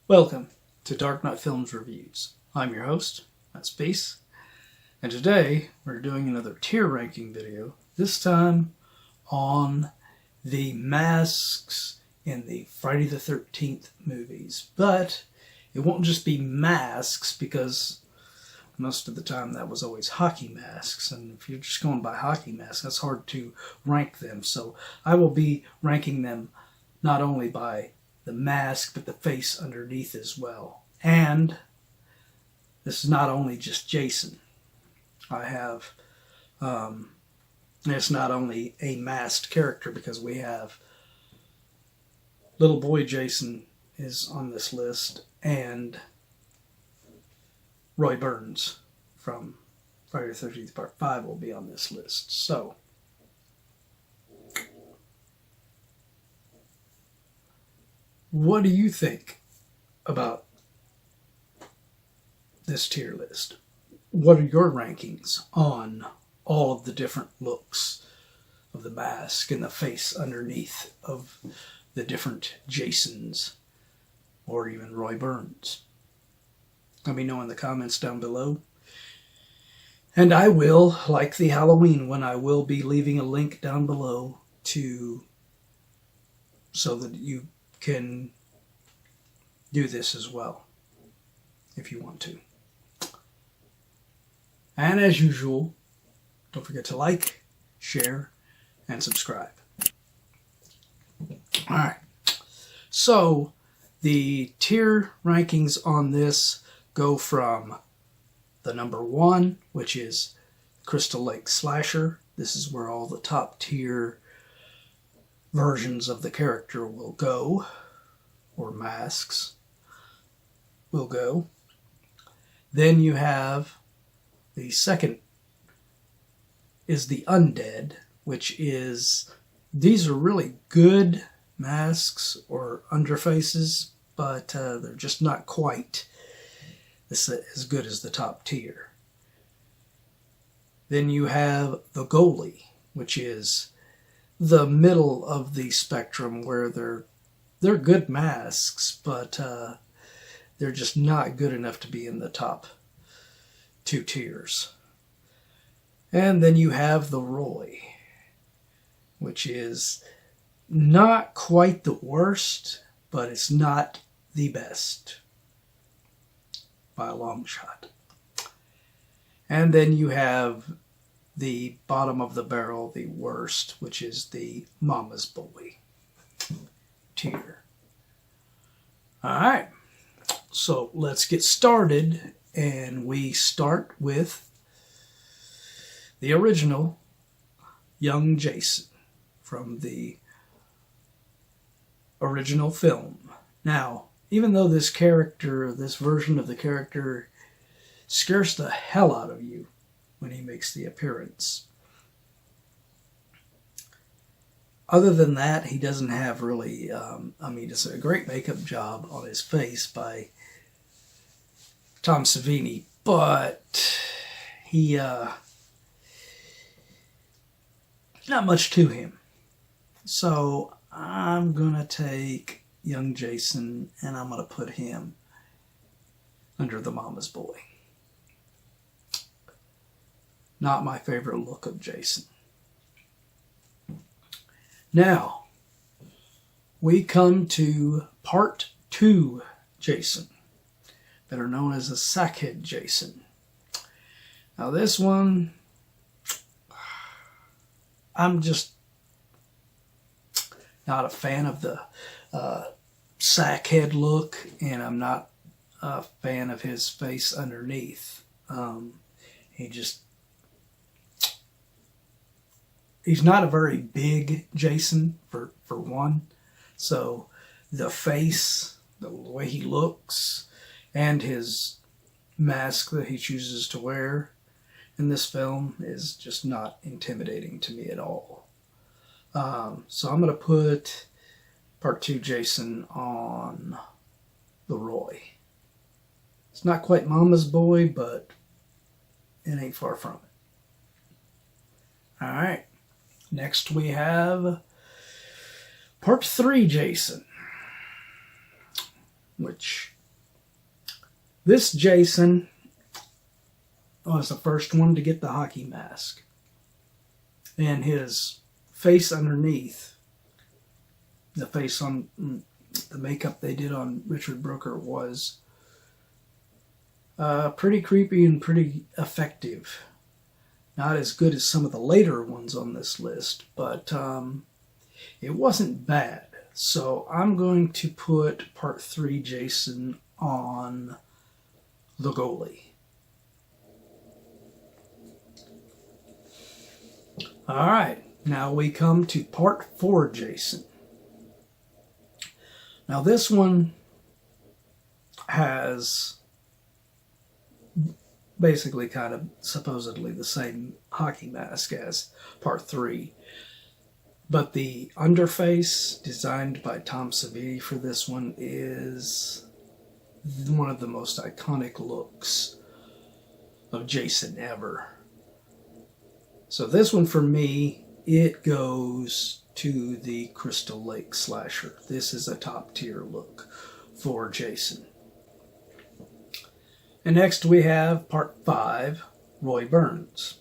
Welcome to Dark Knight Films Reviews. I'm your host, Matt Spease, and today we're doing another tier ranking video, this time on the masks in the Friday the 13th movies. But it won't just be masks, because most of the time that was always hockey masks, and if you're just going by hockey masks, that's hard to rank them. So I will be ranking them not only by the mask, but the face underneath as well. And this is not only just Jason. I have, it's not only a masked character, because we have little boy Jason is on this list, and Roy Burns from Friday the 13th Part 5 will be on this list. So, what do you think about this tier list? What are your rankings on all of the different looks of the mask and the face underneath of the different Jasons, or even Roy Burns? Let me know in the comments down below. And I will, like the Halloween one, I will be leaving a link down below so that you can do this as well, if you want to. And as usual, don't forget to like, share, and subscribe. Alright, so the tier rankings on this go from the number 1, which is Crystal Lake Slasher. This is where all the top tier versions of the character will go, or masks will go. Then you have the second is the Undead, which is, these are really good masks or underfaces, but they're just not quite as good as the top tier. Then you have the Goalie, which is the middle of the spectrum, where they're good masks, but they're just not good enough to be in the top 2 tiers. And then you have the Roy, which is not quite the worst, but it's not the best by a long shot. And then you have the bottom of the barrel, the worst, which is the Mama's Boy tier. Alright, so let's get started, and we start with the original young Jason from the original film. Now, even though this character, this version of the character, scares the hell out of you when he makes the appearance, other than that, he doesn't have really, it's a great makeup job on his face by Tom Savini, but he, not much to him. So I'm going to take young Jason, and I'm going to put him under the Mama's Boy. Not my favorite look of Jason. Now, we come to Part 2 Jason, better known as a Sackhead Jason. Now this one, I'm just not a fan of the sackhead look, and I'm not a fan of his face underneath. He's not a very big Jason, for one. So the face, the way he looks, and his mask that he chooses to wear in this film is just not intimidating to me at all. So I'm going to put Part 2 Jason on the Roy. It's not quite Mama's Boy, but it ain't far from it. Alright, next we have Part 3 Jason, which This Jason was the first one to get the hockey mask. And his face underneath, the face on the makeup they did on Richard Brooker was pretty creepy and pretty effective. Not as good as some of the later ones on this list, but it wasn't bad. So I'm going to put Part 3 Jason on the goalie. All right, now we come to Part 4 Jason. Now this one has basically kind of supposedly the same hockey mask as Part 3. But the underface designed by Tom Savini for this one is one of the most iconic looks of Jason ever. So this one for me, it goes to the Crystal Lake Slasher. This is a top tier look for Jason. And next we have Part 5, Roy Burns.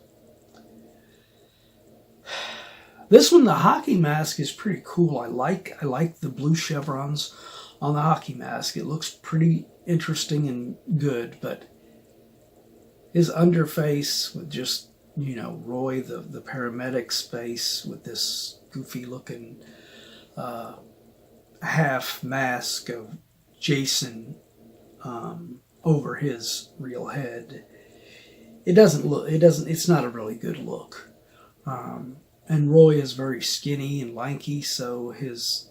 This one, the hockey mask is pretty cool. I like the blue chevrons on the hockey mask. It looks pretty interesting and good, but his underface with just, you know, Roy, the paramedic's face with this goofy looking half mask of Jason over his real head. It's not a really good look. And Roy is very skinny and lanky, so his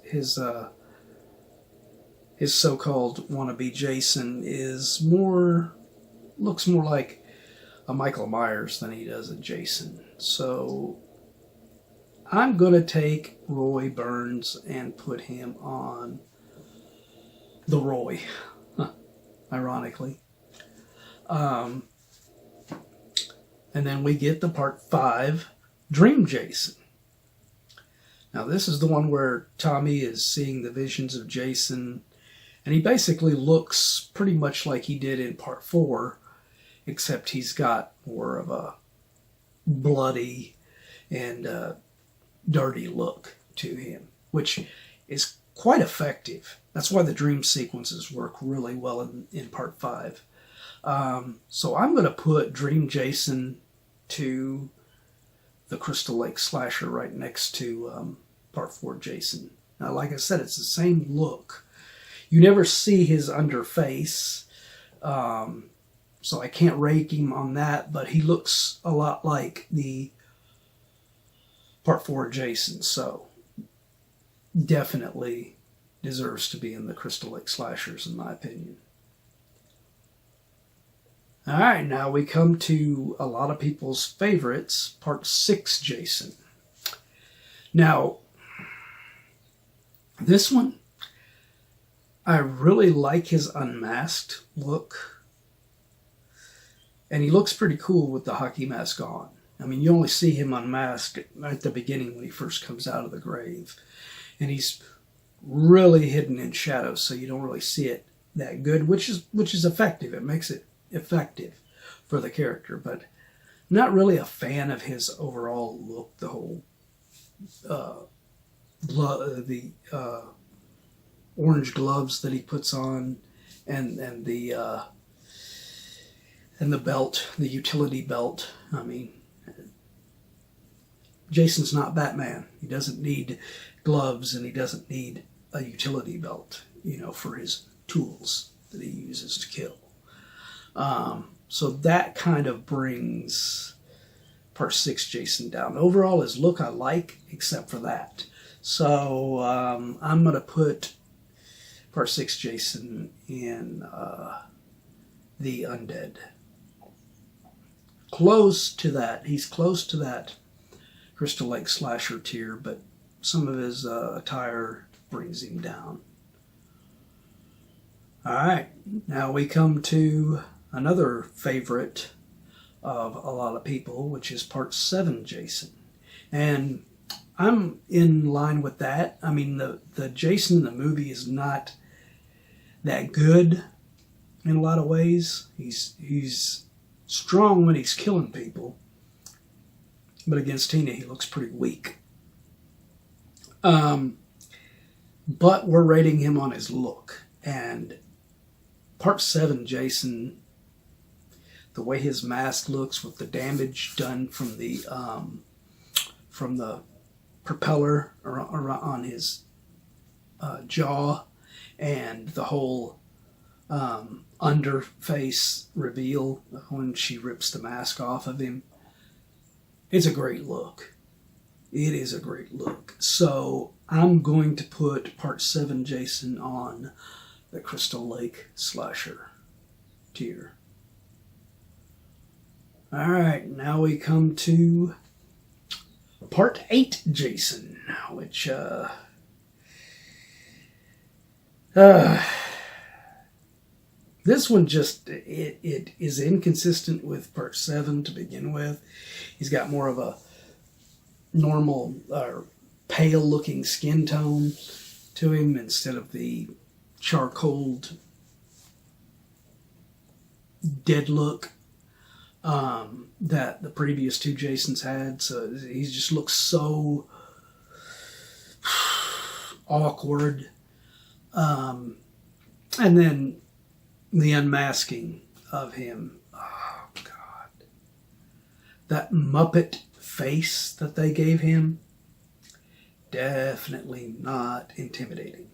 so-called wannabe Jason looks more like a Michael Myers than he does a Jason. So I'm going to take Roy Burns and put him on the Roy, ironically. And then we get the Part 5 Dream Jason. Now this is the one where Tommy is seeing the visions of Jason, and he basically looks pretty much like he did in Part 4, except he's got more of a bloody and dirty look to him, which is quite effective. That's why the dream sequences work really well in Part 5. So I'm going to put Dream Jason to the Crystal Lake Slasher right next to Part 4 Jason. Now, like I said, it's the same look. You never see his underface, so I can't rake him on that, but he looks a lot like the Part 4 Jason, so definitely deserves to be in the Crystal Lake Slashers, in my opinion. All right, now we come to a lot of people's favorites, Part 6 Jason. Now, this one, I really like his unmasked look. And he looks pretty cool with the hockey mask on. I mean, you only see him unmasked at the beginning when he first comes out of the grave. And he's really hidden in shadows, so you don't really see it that good, which is effective. It makes it effective for the character, but not really a fan of his overall look. The whole orange gloves that he puts on, and the belt, the utility belt. I mean, Jason's not Batman. He doesn't need gloves, and he doesn't need a utility belt, you know, for his tools that he uses to kill. So that kind of brings Part 6 Jason down. Overall, his look I like, except for that. So I'm going to put Part 6 Jason in the Undead. Close to that. He's close to that Crystal Lake Slasher tier, but some of his attire brings him down. All right, now we come to another favorite of a lot of people, which is Part 7 Jason. And I'm in line with that. I mean, the Jason in the movie is not that good. in a lot of ways. He's strong when he's killing people, but against Tina he looks pretty weak. But we're rating him on his look. And Part 7, Jason, the way his mask looks with the damage done from the propeller on his jaw, and the whole underface reveal when she rips the mask off of him. It's a great look. It is a great look. So I'm going to put Part 7 Jason on the Crystal Lake Slasher tier. Alright, now we come to Part 8 Jason, which this one just, it is inconsistent with Part 7 to begin with. He's got more of a normal pale looking skin tone to him instead of the charcoal dead look that the previous two Jasons had. So he just looks so awkward. And then the unmasking of him. Oh, God. That Muppet face that they gave him, definitely not intimidating.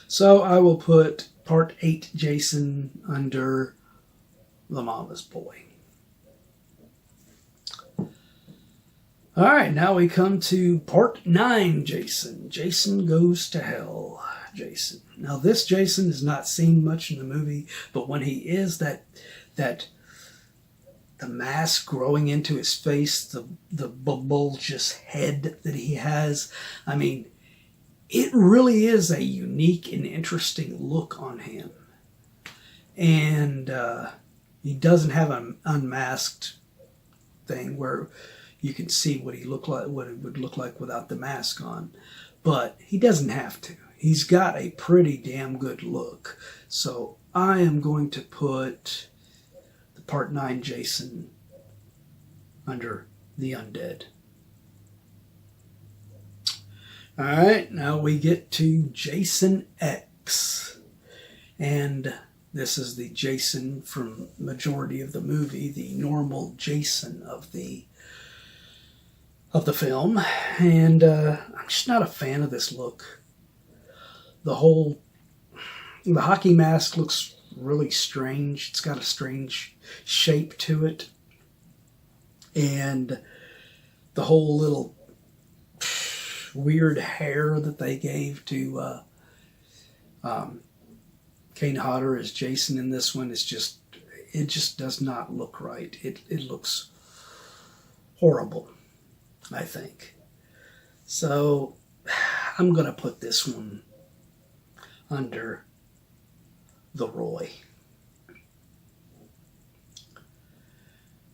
So I will put Part 8 Jason under The Mama's Boy. Alright, now we come to Part 9 Jason. Jason Goes to Hell Jason. Now this Jason is not seen much in the movie, but when he is, that the mask growing into his face, the bulbous head that he has, I mean, it really is a unique and interesting look on him. And he doesn't have an unmasked thing where you can see what he look like, what it would look like without the mask on. But he doesn't have to. He's got a pretty damn good look. So I am going to put the Part 9 Jason under the Undead. Alright, now we get to Jason X. And this is the Jason from majority of the movie, the normal Jason of the film. And I'm just not a fan of this look. The hockey mask looks really strange. It's got a strange shape to it. And the whole little weird hair that they gave to Kane Hodder as Jason in this one is just, it just does not look right. It looks horrible, I think. So I'm going to put this one under the Roy.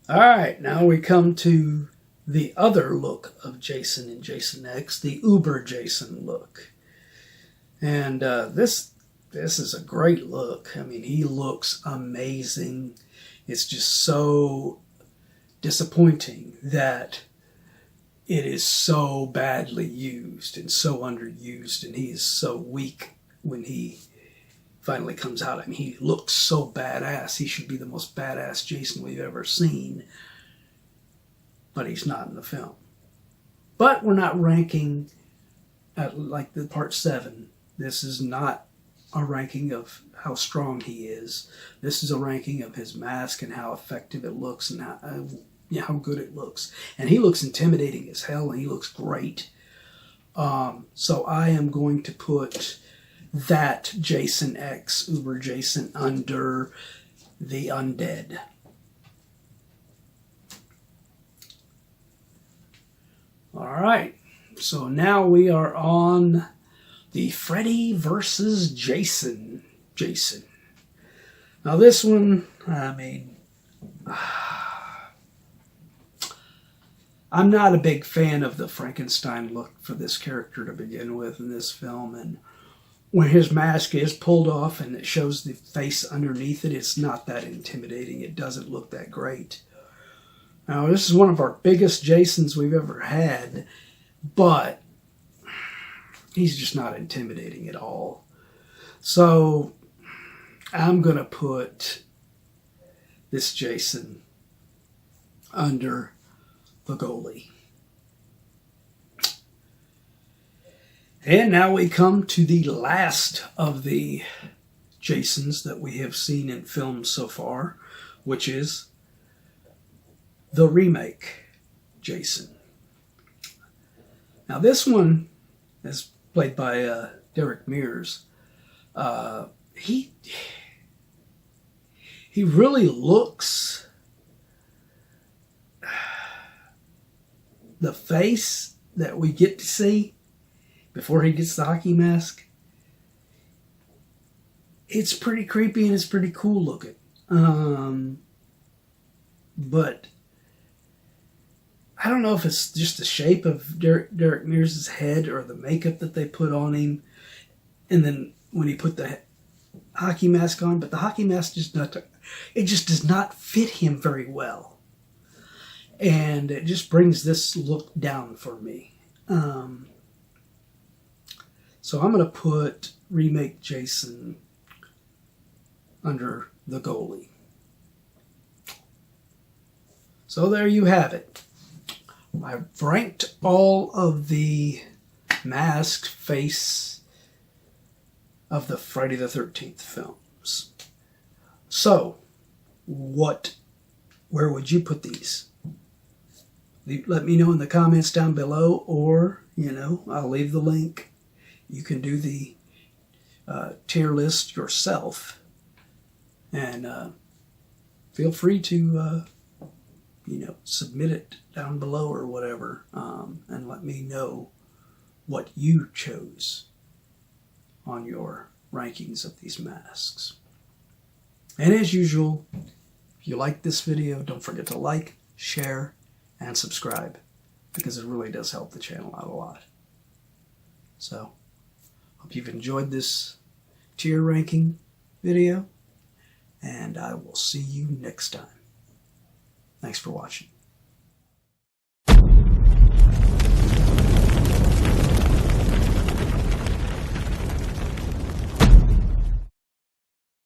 Alright, now we come to the other look of Jason in Jason X, the Uber Jason look. And this is a great look. I mean, he looks amazing. It's just so disappointing that it is so badly used and so underused, and he is so weak when he finally comes out. I mean, he looks so badass. He should be the most badass Jason we've ever seen, but he's not in the film. But we're not ranking at like the Part 7. This is not a ranking of how strong he is. This is a ranking of his mask and how effective it looks and how good it looks. And he looks intimidating as hell, and he looks great. So I am going to put that Jason X, Uber Jason, under the Undead. Alright, so now we are on the Freddy versus Jason. Now this one, I mean, I'm not a big fan of the Frankenstein look for this character to begin with in this film, and when his mask is pulled off and it shows the face underneath it, it's not that intimidating. It doesn't look that great. Now, this is one of our biggest Jasons we've ever had, but he's just not intimidating at all. So I'm going to put this Jason under the goalie. And now we come to the last of the Jasons that we have seen in films so far, which is the remake Jason. Now this one is played by Derek Mears. He really looks the face that we get to see before he gets the hockey mask. It's pretty creepy and it's pretty cool looking. But I don't know if it's just the shape of Derek Mears' head or the makeup that they put on him. And then when he put the hockey mask on, but the hockey mask just does not fit him very well. And it just brings this look down for me. So I'm going to put remake Jason under the goalie. So there you have it. I've ranked all of the masked face of the Friday the 13th films. So, where would you put these? Let me know in the comments down below, or, I'll leave the link. You can do the tier list yourself. And feel free to, submit it down below or whatever, and let me know what you chose on your rankings of these masks. And as usual, if you like this video, don't forget to like, share, and subscribe, because it really does help the channel out a lot. So, hope you've enjoyed this tier ranking video, and I will see you next time. Thanks for watching.